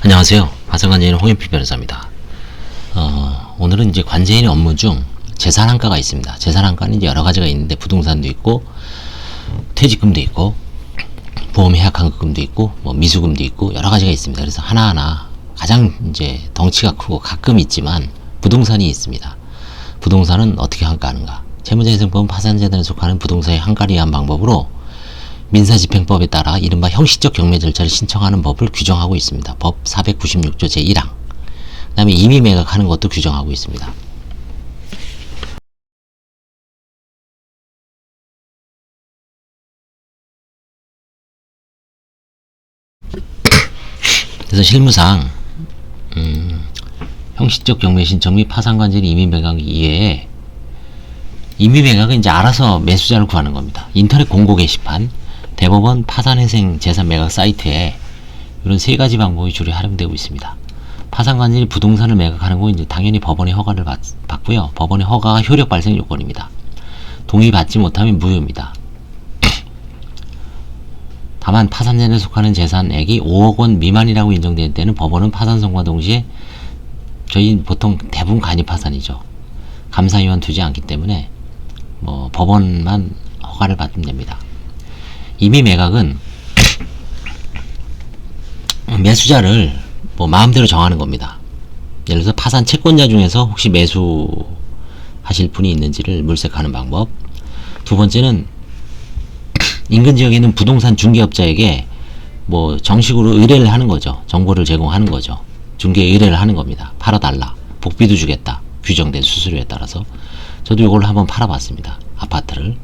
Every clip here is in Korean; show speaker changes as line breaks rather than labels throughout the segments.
안녕하세요. 파산관제인 홍현필 변호사입니다. 오늘은 이제 관제인의 업무 중 재산한가가 있습니다. 재산한가는 이제 여러 가지가 있는데 부동산도 있고 퇴직금도 있고 보험 해약환급금도 있고 뭐 미수금도 있고 여러 가지가 있습니다. 그래서 하나하나 가장 이제 덩치가 크고 가끔 있지만 부동산이 있습니다. 부동산은 어떻게 한가하는가? 채무자인생법은 파산재단에 속하는 부동산의 한가를 위한 방법으로 민사집행법에 따라 이른바 형식적 경매 절차를 신청하는 법을 규정하고 있습니다. 법 496조 제1항. 그 다음에 임의 매각하는 것도 규정하고 있습니다. 그래서 실무상 형식적 경매 신청 및 파산관제 임의 매각 이외에 임의 매각은 이제 알아서 매수자를 구하는 겁니다. 인터넷 공고 게시판, 대법원 파산회생 재산 매각 사이트에 이런 세 가지 방법이 주로 활용되고 있습니다. 파산관제인 부동산을 매각하는 건 이제 당연히 법원의 허가를 받고요. 법원의 허가가 효력 발생 요건입니다. 동의받지 못하면 무효입니다. 다만 파산재단에 속하는 재산액이 5억 원 미만이라고 인정될 때는 법원은 파산 선고와 동시에 저희 보통 대부분 간이 파산이죠. 감사위원 두지 않기 때문에 뭐 법원만 허가를 받으면 됩니다. 임의 매각은 매수자를 뭐 마음대로 정하는 겁니다. 예를 들어서 파산 채권자 중에서 혹시 매수하실 분이 있는지를 물색하는 방법. 두 번째는 인근 지역에 있는 부동산 중개업자에게 뭐 정식으로 의뢰를 하는 거죠. 정보를 제공하는 거죠. 중개 의뢰를 하는 겁니다. 팔아달라. 복비도 주겠다. 규정된 수수료에 따라서. 저도 이걸 한번 팔아봤습니다. 아파트를.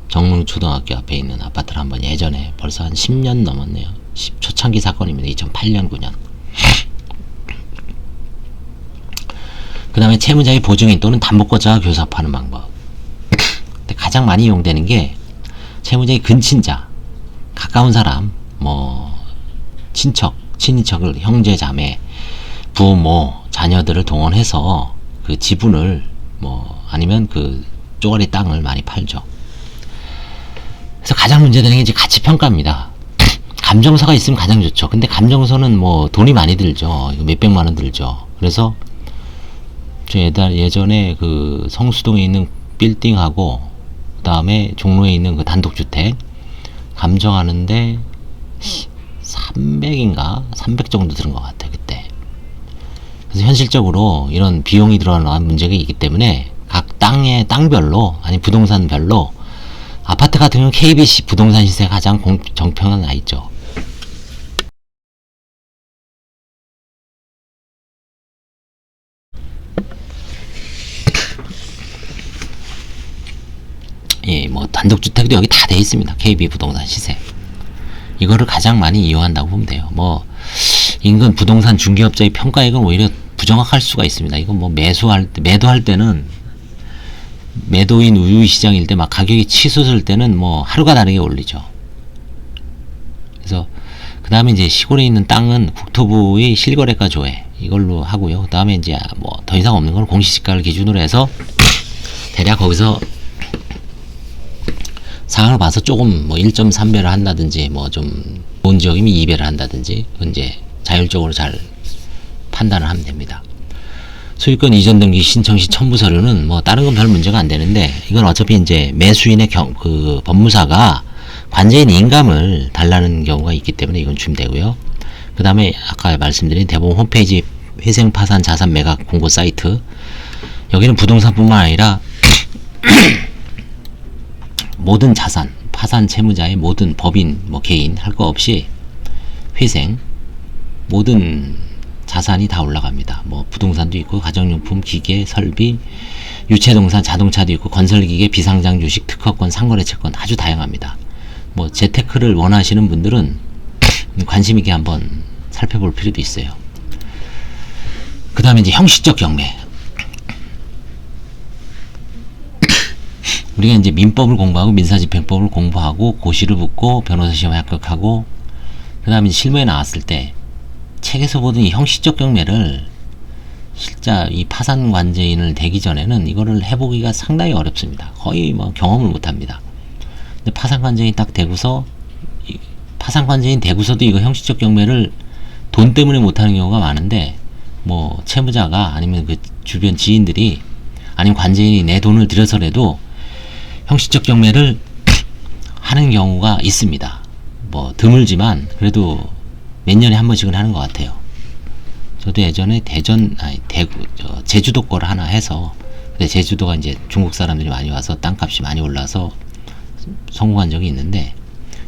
정릉초등학교 앞에 있는 아파트를 한번 예전에 벌써 한 10년 넘었네요. 초창기 사건입니다. 2008년 9년. 그 다음에 채무자의 보증인 또는 담보권자가 교섭하는 방법. 근데 가장 많이 이용되는 게 채무자의 근친자, 가까운 사람, 뭐 친척, 친인척을 형제, 자매, 부모, 자녀들을 동원해서 그 지분을 뭐 아니면 그 쪼가리 땅을 많이 팔죠. 그래서 가장 문제되는 게 이제 가치평가입니다. 감정서가 있으면 가장 좋죠. 근데 감정서는 뭐 돈이 많이 들죠. 이거 몇백만 원 들죠. 그래서 저 예전에 그 성수동에 있는 빌딩하고 그 다음에 종로에 있는 그 단독주택 감정하는데 300인가? 300 정도 들은 것 같아 그때. 그래서 현실적으로 이런 비용이 들어가는 문제가 있기 때문에 각 땅별로 아니 부동산별로 아파트 같은 경우는 KBC 부동산 시세가 가장 정평은 나 있죠. 예, 뭐 단독주택도 여기 다 돼 있습니다. KB 부동산 시세. 이거를 가장 많이 이용한다고 보면 돼요. 뭐 인근 부동산 중개업자의 평가액은 오히려 부정확할 수가 있습니다. 이건 뭐 매도할 때는 매도인 우위 시장일 때 막 가격이 치솟을 때는 뭐 하루가 다르게 올리죠. 그래서 그 다음에 이제 시골에 있는 땅은 국토부의 실거래가 조회 이걸로 하고요. 그 다음에 이제 뭐 더 이상 없는 건 공시지가를 기준으로 해서 대략 거기서 상황을 봐서 조금 뭐 1.3배를 한다든지 뭐 좀 좋은 지역이면 2배를 한다든지 이제 자율적으로 잘 판단을 하면 됩니다. 소유권 이전 등기 신청 시 첨부 서류는 뭐 다른 건 별 문제가 안 되는데 이건 어차피 이제 매수인의 그 법무사가 관제인 인감을 달라는 경우가 있기 때문에 이건 주면 되고요. 그 다음에 아까 말씀드린 대법원 홈페이지 회생 파산 자산 매각 공고 사이트 여기는 부동산뿐만 아니라 모든 자산 파산 채무자의 모든 법인 뭐 개인 할 거 없이 회생 모든 자산이 다 올라갑니다. 뭐 부동산도 있고 가정용품, 기계, 설비, 유체동산, 자동차도 있고 건설기계, 비상장 주식, 특허권, 상거래채권 아주 다양합니다. 뭐 재테크를 원하시는 분들은 관심 있게 한번 살펴볼 필요도 있어요. 그 다음에 이제 형식적 경매. 우리가 이제 민법을 공부하고 민사집행법을 공부하고 고시를 붙고 변호사 시험에 합격하고 그 다음에 실무에 나왔을 때 책에서 보던 이 형식적 경매를 실제 이 파산관제인을 되기 전에는 이거를 해보기가 상당히 어렵습니다. 거의 뭐 경험을 못합니다. 근데 파산관제인 딱 되고서 파산관제인 되고서도 이거 형식적 경매를 돈 때문에 못하는 경우가 많은데, 뭐 채무자가 아니면 그 주변 지인들이 아니면 관제인이 내 돈을 들여서라도 형식적 경매를 하는 경우가 있습니다. 뭐 드물지만 그래도 몇 년에 한 번씩은 하는 것 같아요. 저도 예전에 제주도 거를 하나 해서, 근데 제주도가 이제 중국 사람들이 많이 와서 땅값이 많이 올라서 성공한 적이 있는데,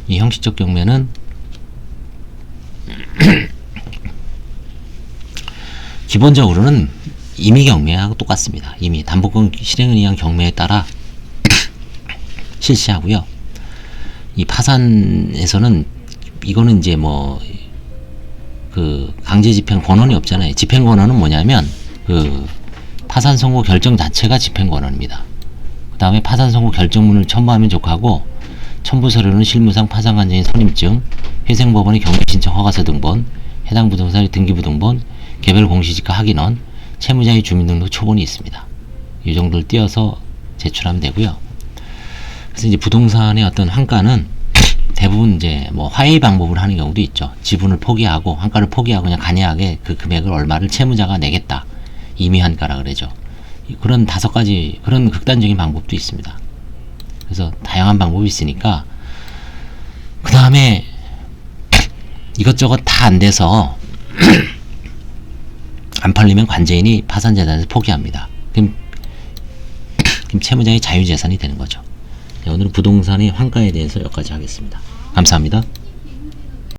이 형식적 경매는 기본적으로는 임의 경매하고 똑같습니다. 이미 담보권 실행을 위한 경매에 따라 실시하고요. 이 파산에서는 이거는 이제 뭐 그 강제 집행 권한이 없잖아요. 집행 권한은 뭐냐면 그 파산 선고 결정 자체가 집행 권한입니다. 그 다음에 파산 선고 결정문을 첨부하면 족하고, 첨부 서류는 실무상 파산 관제인 선임증, 회생법원의 경매 신청 허가서 등본, 해당 부동산의 등기부등본, 개별 공시지가 확인원, 채무자의 주민등록 초본이 있습니다. 이 정도를 띄어서 제출하면 되고요. 그래서 이제 부동산의 어떤 환가는 대부분 이제 뭐 화해 방법을 하는 경우도 있죠. 지분을 포기하고 환가를 포기하고 그냥 간이하게 그 금액을 얼마를 채무자가 내겠다. 임의 환가라 그러죠. 그런 5가지 그런 극단적인 방법도 있습니다. 그래서 다양한 방법이 있으니까, 그 다음에 이것저것 다 안 돼서 안 팔리면 관제인이 파산재단에서 포기합니다. 그럼 채무자의 자유재산이 되는 거죠. 네, 오늘은 부동산의 환가에 대해서 여기까지 하겠습니다. 감사합니다.